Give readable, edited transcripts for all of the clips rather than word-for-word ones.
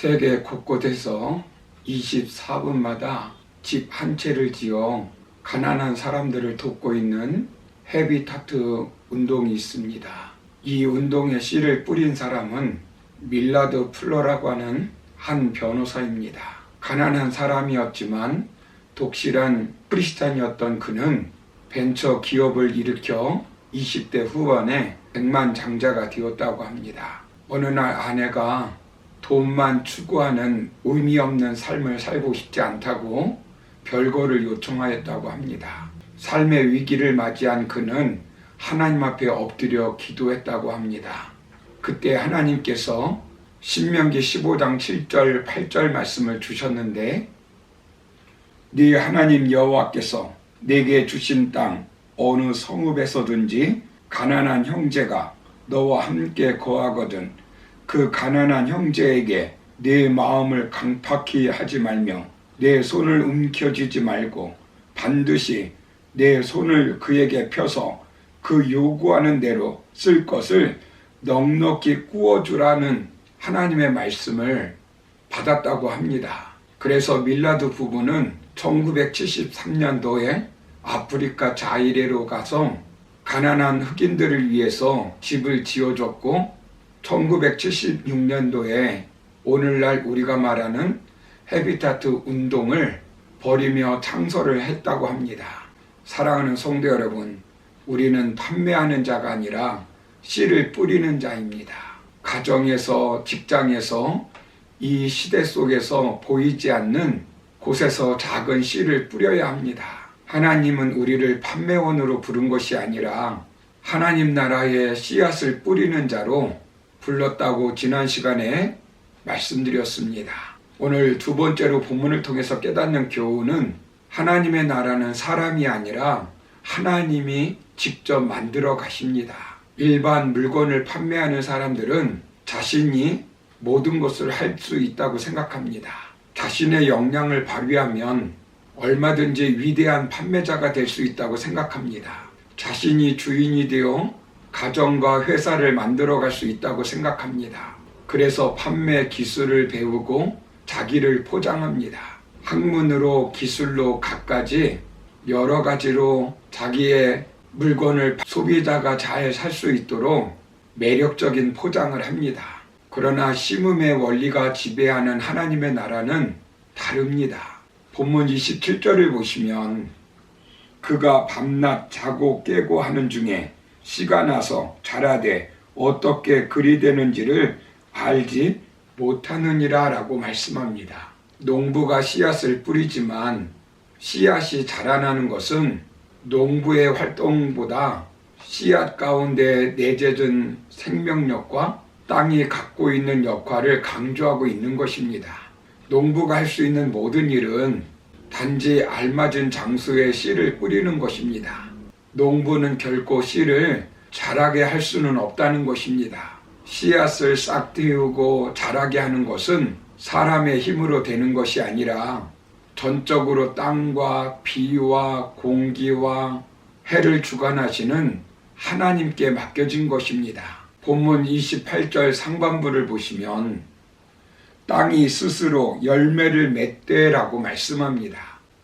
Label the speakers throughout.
Speaker 1: 세계 곳곳에서 24분마다 집 한 채를 지어 가난한 사람들을 돕고 있는 헤비타트 운동이 있습니다. 이 운동에 씨를 뿌린 사람은 밀라드 플러라고 하는 한 변호사입니다. 가난한 사람이었지만 독실한 크리스찬이었던 그는 벤처 기업을 일으켜 20대 후반에 백만장자가 되었다고 합니다. 어느 날 아내가 돈만 추구하는 의미 없는 삶을 살고 싶지 않다고 별거를 요청하였다고 합니다. 삶의 위기를 맞이한 그는 하나님 앞에 엎드려 기도했다고 합니다. 그때 하나님께서 신명기 15장 7절 8절 말씀을 주셨는데, 네 하나님 여호와께서 내게 주신 땅 어느 성읍에서든지 가난한 형제가 너와 함께 거하거든 그 가난한 형제에게 내 마음을 강팍히 하지 말며 내 손을 움켜쥐지 말고 반드시 내 손을 그에게 펴서 그 요구하는 대로 쓸 것을 넉넉히 구워주라는 하나님의 말씀을 받았다고 합니다. 그래서 밀라드 부부는 1973년도에 아프리카 자이레로 가서 가난한 흑인들을 위해서 집을 지어줬고 1976년도에 오늘날 우리가 말하는 헤비타트 운동을 벌이며 창설을 했다고 합니다. 사랑하는 성도 여러분, 우리는 판매하는 자가 아니라 씨를 뿌리는 자입니다. 가정에서, 직장에서, 이 시대 속에서 보이지 않는 곳에서 작은 씨를 뿌려야 합니다. 하나님은 우리를 판매원으로 부른 것이 아니라 하나님 나라의 씨앗을 뿌리는 자로 불렀다고 지난 시간에 말씀드렸습니다. 오늘 두 번째로 본문을 통해서 깨닫는 교훈은 하나님의 나라는 사람이 아니라 하나님이 직접 만들어 가십니다. 일반 물건을 판매하는 사람들은 자신이 모든 것을 할 수 있다고 생각합니다. 자신의 역량을 발휘하면 얼마든지 위대한 판매자가 될 수 있다고 생각합니다. 자신이 주인이 되어 가정과 회사를 만들어 갈 수 있다고 생각합니다. 그래서 판매 기술을 배우고 자기를 포장합니다. 학문으로 기술로 갖가지 여러 가지로 자기의 물건을 소비자가 잘 살 수 있도록 매력적인 포장을 합니다. 그러나 심음의 원리가 지배하는 하나님의 나라는 다릅니다. 본문 27절을 보시면 그가 밤낮 자고 깨고 하는 중에 씨가 나서 자라되 어떻게 그리 되는지를 알지 못하느니라 라고 말씀합니다. 농부가 씨앗을 뿌리지만 씨앗이 자라나는 것은 농부의 활동보다 씨앗 가운데 내재된 생명력과 땅이 갖고 있는 역할을 강조하고 있는 것입니다. 농부가 할 수 있는 모든 일은 단지 알맞은 장소에 씨를 뿌리는 것입니다. 농부는 결코 씨를 자라게 할 수는 없다는 것입니다. 씨앗을 싹 틔우고 자라게 하는 것은 사람의 힘으로 되는 것이 아니라 전적으로 땅과 비와 공기와 해를 주관하시는 하나님께 맡겨진 것입니다. 본문 28절 상반부를 보시면 땅이 스스로 열매를 맺되라고 말씀합니다.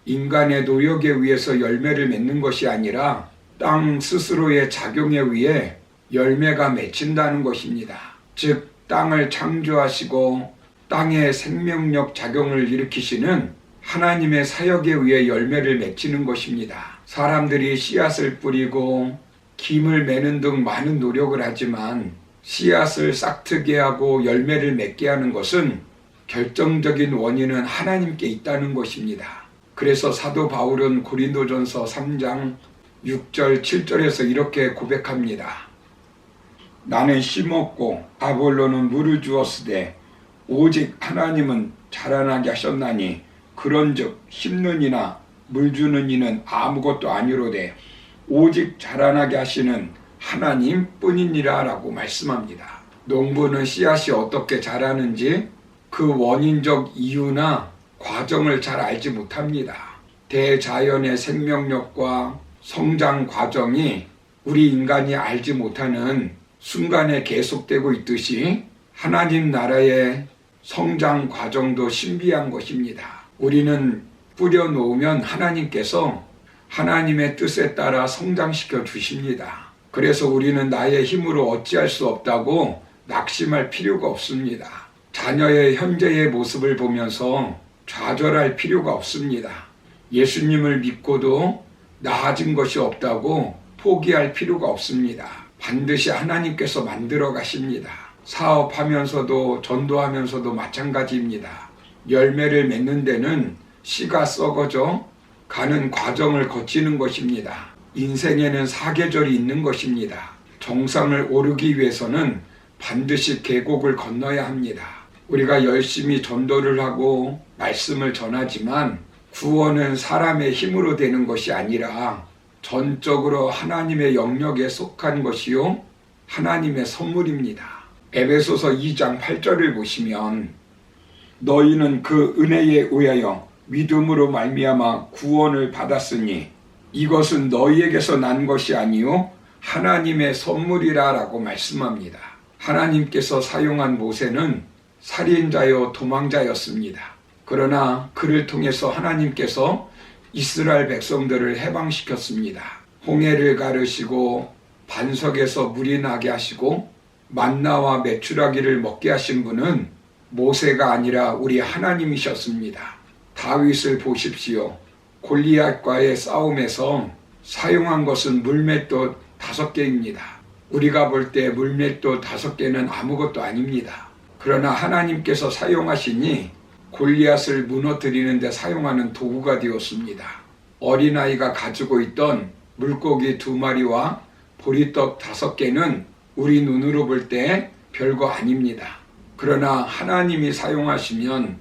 Speaker 1: 인간의 노력에 의해서 열매를 맺는 것이 아니라 땅 스스로의 작용에 의해 열매가 맺힌다는 것입니다. 즉 땅을 창조하시고 땅의 생명력 작용을 일으키시는 하나님의 사역에 의해 열매를 맺히는 것입니다. 사람들이 씨앗을 뿌리고 김을 매는 등 많은 노력을 하지만 씨앗을 싹트게 하고 열매를 맺게 하는 것은 결정적인 원인은 하나님께 있다는 것입니다. 그래서 사도 바울은 고린도전서 3장 6절 7절에서 이렇게 고백합니다. 나는 심었고 아볼로는 물을 주었으되 오직 하나님은 자라나게 하셨나니 그런즉 심는 이나 물 주는 이는 아무것도 아니로되 오직 자라나게 하시는 하나님 뿐이니라 라고 말씀합니다. 농부는 씨앗이 어떻게 자라는지 그 원인적 이유나 과정을 잘 알지 못합니다. 대자연의 생명력과 성장 과정이 우리 인간이 알지 못하는 순간에 계속되고 있듯이 하나님 나라의 성장 과정도 신비한 것입니다. 우리는 뿌려놓으면 하나님께서 하나님의 뜻에 따라 성장시켜 주십니다. 그래서 우리는 나의 힘으로 어찌할 수 없다고 낙심할 필요가 없습니다. 자녀의 현재의 모습을 보면서 좌절할 필요가 없습니다. 예수님을 믿고도 나아진 것이 없다고 포기할 필요가 없습니다. 반드시 하나님께서 만들어 가십니다. 사업하면서도 전도하면서도 마찬가지입니다. 열매를 맺는 데는 씨가 썩어져 가는 과정을 거치는 것입니다. 인생에는 사계절이 있는 것입니다. 정상을 오르기 위해서는 반드시 계곡을 건너야 합니다. 우리가 열심히 전도를 하고 말씀을 전하지만 구원은 사람의 힘으로 되는 것이 아니라 전적으로 하나님의 영역에 속한 것이요 하나님의 선물입니다. 에베소서 2장 8절을 보시면 너희는 그 은혜에 의하여 믿음으로 말미암아 구원을 받았으니 이것은 너희에게서 난 것이 아니요 하나님의 선물이라 라고 말씀합니다. 하나님께서 사용한 모세는 살인자요 도망자였습니다. 그러나 그를 통해서 하나님께서 이스라엘 백성들을 해방시켰습니다. 홍해를 가르시고 반석에서 물이 나게 하시고 만나와 메추라기를 먹게 하신 분은 모세가 아니라 우리 하나님이셨습니다. 다윗을 보십시오. 골리앗과의 싸움에서 사용한 것은 물맷돌 5개입니다. 우리가 볼 때 물맷돌 5개는 아무것도 아닙니다. 그러나 하나님께서 사용하시니 골리앗을 무너뜨리는 데 사용하는 도구가 되었습니다. 어린아이가 가지고 있던 물고기 2마리와 보리떡 5개는 우리 눈으로 볼 때 별거 아닙니다. 그러나 하나님이 사용하시면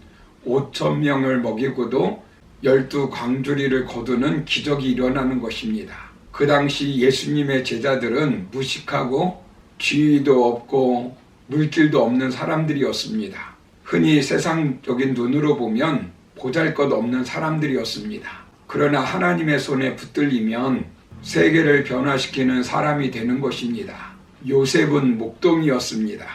Speaker 1: 5,000명을 먹이고도 12광주리를 거두는 기적이 일어나는 것입니다. 그 당시 예수님의 제자들은 무식하고 지위도 없고 물질도 없는 사람들이었습니다. 흔히 세상적인 눈으로 보면 보잘것없는 사람들이었습니다. 그러나 하나님의 손에 붙들리면 세계를 변화시키는 사람이 되는 것입니다. 요셉은 목동이었습니다.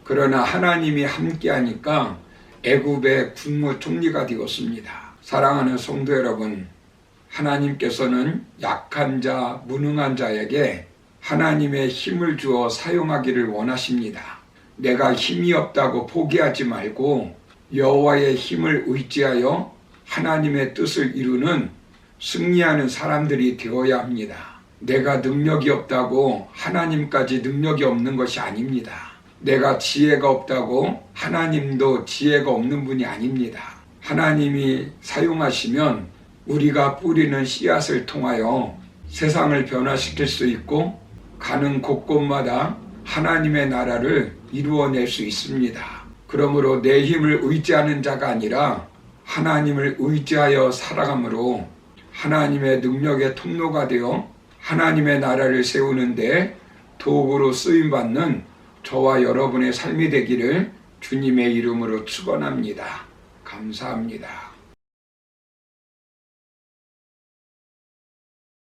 Speaker 1: 그러나 하나님이 함께하니까 애굽의 국무총리가 되었습니다. 사랑하는 성도 여러분, 하나님께서는 약한 자, 무능한 자에게 하나님의 힘을 주어 사용하기를 원하십니다. 내가 힘이 없다고 포기하지 말고 여호와의 힘을 의지하여 하나님의 뜻을 이루는 승리하는 사람들이 되어야 합니다. 내가 능력이 없다고 하나님까지 능력이 없는 것이 아닙니다. 내가 지혜가 없다고 하나님도 지혜가 없는 분이 아닙니다. 하나님이 사용하시면 우리가 뿌리는 씨앗을 통하여 세상을 변화시킬 수 있고 가는 곳곳마다 하나님의 나라를 이루어낼 수 있습니다. 그러므로 내 힘을 의지하는 자가 아니라 하나님을 의지하여 살아감으로 하나님의 능력의 통로가 되어 하나님의 나라를 세우는데 도구로 쓰임받는 저와 여러분의 삶이 되기를 주님의 이름으로 축원합니다. 감사합니다.